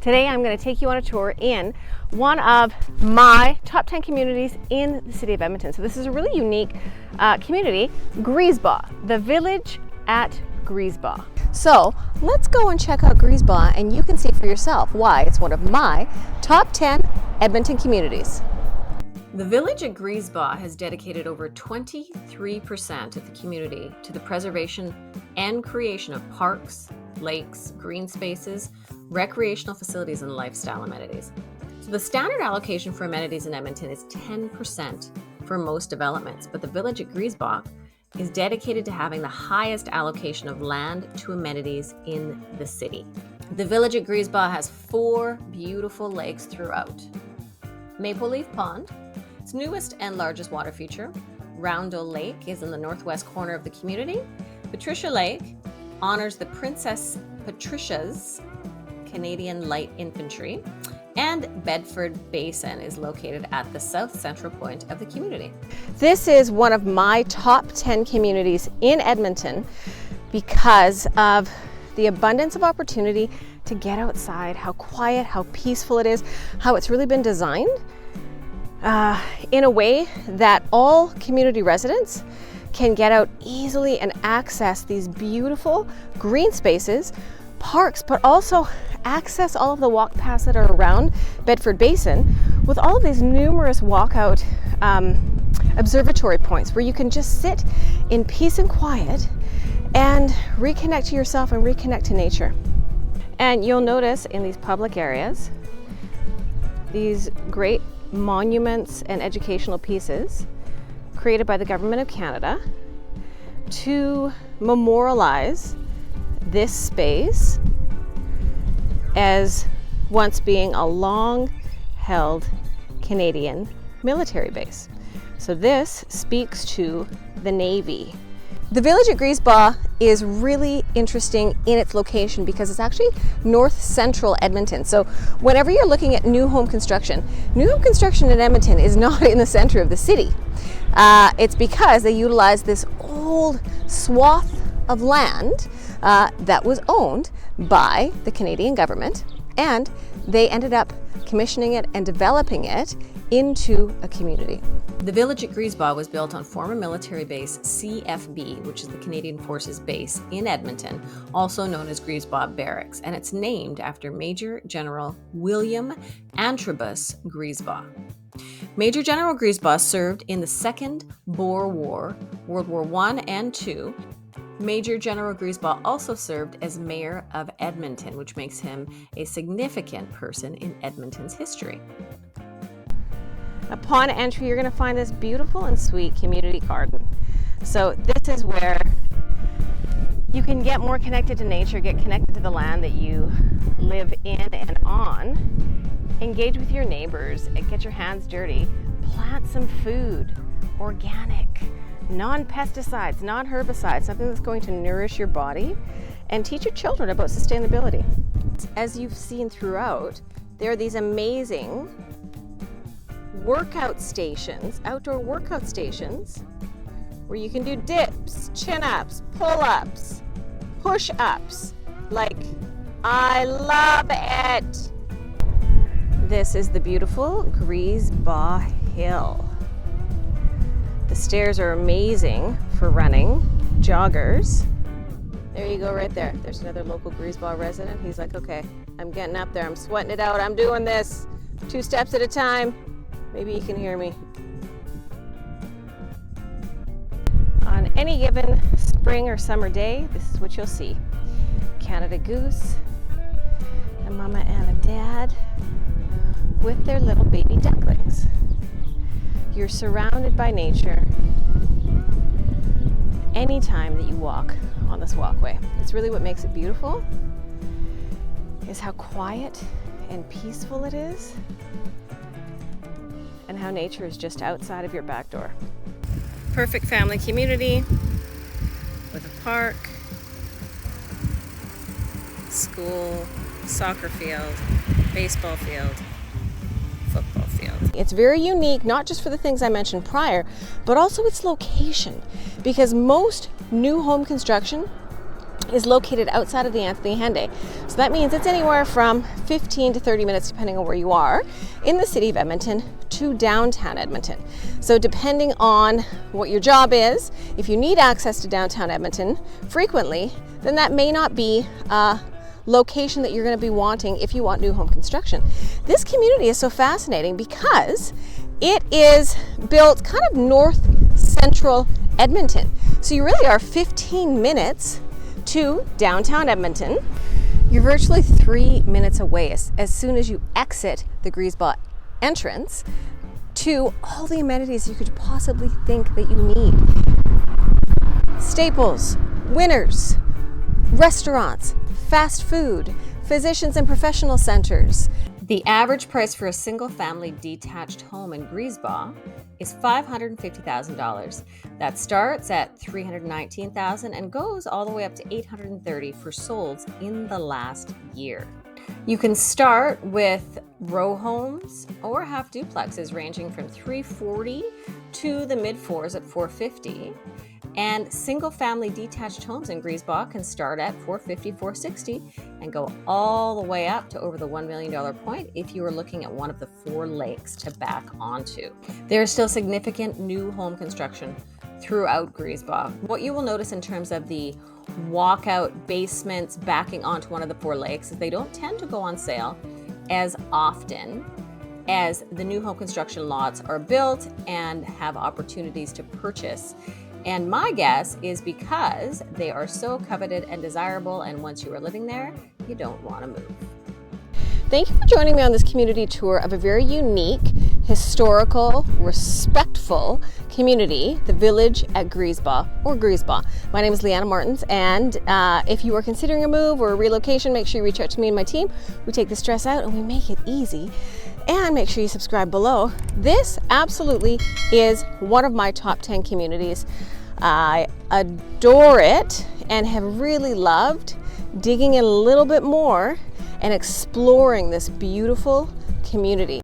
Today I'm going to take you on a tour in one of my top 10 communities in the city of Edmonton. So this is a really unique community, Griesbach, the village at Griesbach. So let's go and check out Griesbach and you can see for yourself why it's one of my top 10 Edmonton communities. The village at Griesbach has dedicated over 23% of the community to the preservation and creation of parks, lakes, green spaces, recreational facilities, and lifestyle amenities. So the standard allocation for amenities in Edmonton is 10% for most developments, but the village at Griesbach is dedicated to having the highest allocation of land to amenities in the city. The village at Griesbach has 4 beautiful lakes throughout. Maple Leaf Pond, its newest and largest water feature. Roundel Lake is in the northwest corner of the community. Patricia Lake honors the Princess Patricia's Canadian Light Infantry, and Bedford Basin is located at the south central point of the community. This is one of my top 10 communities in Edmonton because of the abundance of opportunity to get outside, how quiet, how peaceful it is, how it's really been designed in a way that all community residents can get out easily and access these beautiful green spaces, parks, but also access all of the walk paths that are around Bedford Basin with all of these numerous walkout observatory points where you can just sit in peace and quiet and reconnect to yourself and reconnect to nature. And you'll notice in these public areas these great monuments and educational pieces created by the Government of Canada to memorialize this space as once being a long-held Canadian military base. So this speaks to the Navy. The village at Griesbach is really interesting in its location because it's actually north central Edmonton. So whenever you're looking at new home construction in Edmonton is not in the center of the city. It's because they utilize this old swath of land that was owned by the Canadian government, and they ended up commissioning it and developing it into a community. The village at Griesbach was built on former military base CFB, which is the Canadian Forces Base in Edmonton, also known as Griesbach Barracks, and it's named after Major General William Antrobus Griesbach. Major General Griesbach served in the Second Boer War, World War I and II. Major General Griesbach also served as mayor of Edmonton, which makes him a significant person in Edmonton's history. Upon entry, you're going to find this beautiful and sweet community garden. So this is where you can get more connected to nature, get connected to the land that you live in and on, engage with your neighbors, and get your hands dirty, plant some food, organic, non-pesticides, non-herbicides, something that's going to nourish your body, and teach your children about sustainability. As you've seen throughout, there are these amazing workout stations, outdoor workout stations, where you can do dips, chin-ups, pull-ups, push-ups. Like, I love it! This is the beautiful Griesbach Hill. The stairs are amazing for running, joggers. There you go right there. There's another local Griesbach resident. He's like, okay, I'm getting up there. I'm sweating it out. I'm doing this 2 steps at a time. Maybe you can hear me. On any given spring or summer day, this is what you'll see. Canada Goose, a mama and a dad with their little baby ducklings. You're surrounded by nature anytime that you walk on this walkway. It's really what makes it beautiful, is how quiet and peaceful it is, and how nature is just outside of your back door. Perfect family community with a park, school, soccer field, baseball field, football field. It's very unique, not just for the things I mentioned prior, but also its location, because most new home construction is located outside of the Anthony Henday. So that means it's anywhere from 15 to 30 minutes, depending on where you are, in the city of Edmonton to downtown Edmonton. So depending on what your job is, if you need access to downtown Edmonton frequently, then that may not be a location that you're going to be wanting if you want new home construction. This community is so fascinating because it is built kind of north central Edmonton. So you really are 15 minutes to downtown Edmonton. You're virtually 3 minutes away as soon as you exit the Griesbach entrance to all the amenities you could possibly think that you need. Staples, Winners, restaurants, fast food, physicians and professional centers. The average price for a single-family detached home in Griesbach is $550,000. That starts at $319,000 and goes all the way up to $830,000 for solds in the last year. You can start with row homes or half duplexes ranging from $340,000 to the mid-4s at $450,000. And single-family detached homes in Griesbach can start at $450,000, $460,000 and go all the way up to over the $1 million point if you are looking at one of the 4 lakes to back onto. There is still significant new home construction throughout Griesbach. What you will notice in terms of the walkout basements backing onto one of the 4 lakes is they don't tend to go on sale as often as the new home construction lots are built and have opportunities to purchase. And my guess is because they are so coveted and desirable, and once you are living there, you don't want to move. Thank you for joining me on this community tour of a very unique, historical, respectful community, the village at Griesbach, or Griesbach. My name is Leanna Martens, and if you are considering a move or a relocation, make sure you reach out to me and my team. We take the stress out and we make it easy. And make sure you subscribe below. This absolutely is one of my top 10 communities. I adore it and have really loved digging in a little bit more and exploring this beautiful community.